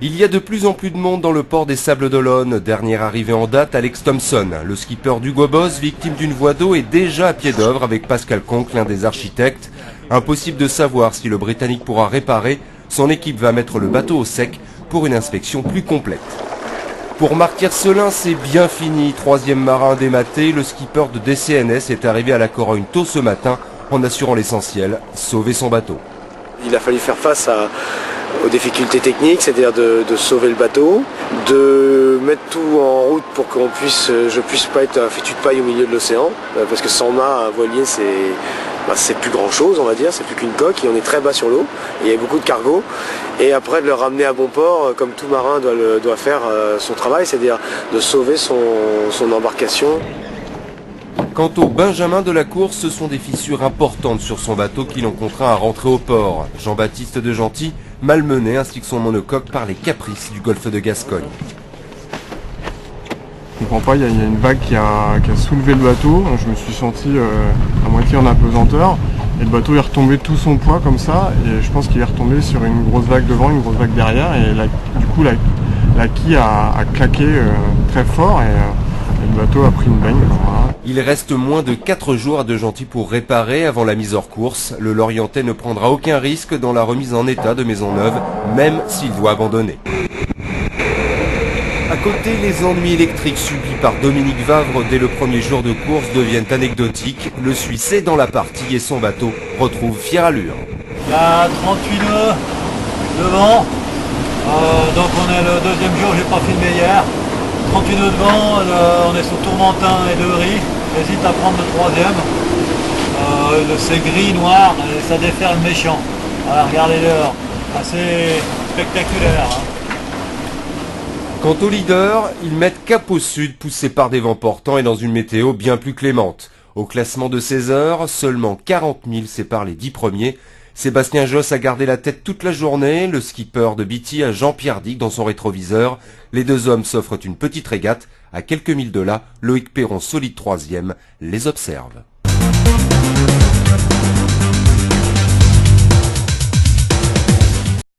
Il y a de plus en plus de monde dans le port des Sables d'Olonne. Dernière arrivée en date, Alex Thompson, le skipper d'Hugo Boss, victime d'une voie d'eau, est déjà à pied d'œuvre avec Pascal Conque, l'un des architectes. Impossible de savoir si le Britannique pourra réparer. Son équipe va mettre le bateau au sec pour une inspection plus complète. Pour Marc Tiercelin, c'est bien fini. Troisième marin dématé, le skipper de DCNS est arrivé à la Corogne tôt ce matin en assurant l'essentiel, sauver son bateau. Il a fallu faire face aux difficultés techniques, c'est-à-dire de sauver le bateau, de mettre tout en route pour que je puisse pas être un fétu de paille au milieu de l'océan, parce que sans mât, un voilier, c'est plus grand chose, on va dire, c'est plus qu'une coque, et on est très bas sur l'eau, et il y a beaucoup de cargo, et après de le ramener à bon port, comme tout marin doit faire son travail, c'est-à-dire de sauver son embarcation. Quant au Benjamin de la course, ce sont des fissures importantes sur son bateau qui l'ont contraint à rentrer au port. Jean-Baptiste de Gentil, malmené ainsi que son monocoque par les caprices du golfe de Gascogne. Je comprends pas, il y a une vague qui a soulevé le bateau, je me suis senti à moitié en apesanteur, et le bateau est retombé tout son poids comme ça, et je pense qu'il est retombé sur une grosse vague devant, une grosse vague derrière, et du coup la quille a claqué très fort, et le bateau a pris une baigne. Voilà. Il reste moins de 4 jours à De Gentil pour réparer avant la mise hors course. Le Lorientais ne prendra aucun risque dans la remise en état de Maisonneuve, même s'il doit abandonner. À côté, les ennuis électriques subis par Dominique Vavre dès le premier jour de course deviennent anecdotiques. Le Suisse est dans la partie et son bateau retrouve fière allure. Il y a 38 nœuds devant, donc on est le deuxième jour, j'ai pas filmé hier. 38 nœuds devant, on est sur Tourmentin et De Riz, j'hésite à prendre le troisième. C'est gris, noir, et ça déferle méchant. Voilà, regardez-le, assez spectaculaire. Quant aux leaders, ils mettent cap au sud, poussés par des vents portants et dans une météo bien plus clémente. Au classement de 16 heures, seulement 40 000 séparent les 10 premiers. Sébastien Josse a gardé la tête toute la journée, le skipper de Bitty a Jean-Pierre Dick dans son rétroviseur. Les deux hommes s'offrent une petite régate. À quelques milles de là, Loïc Perron, solide troisième, les observe.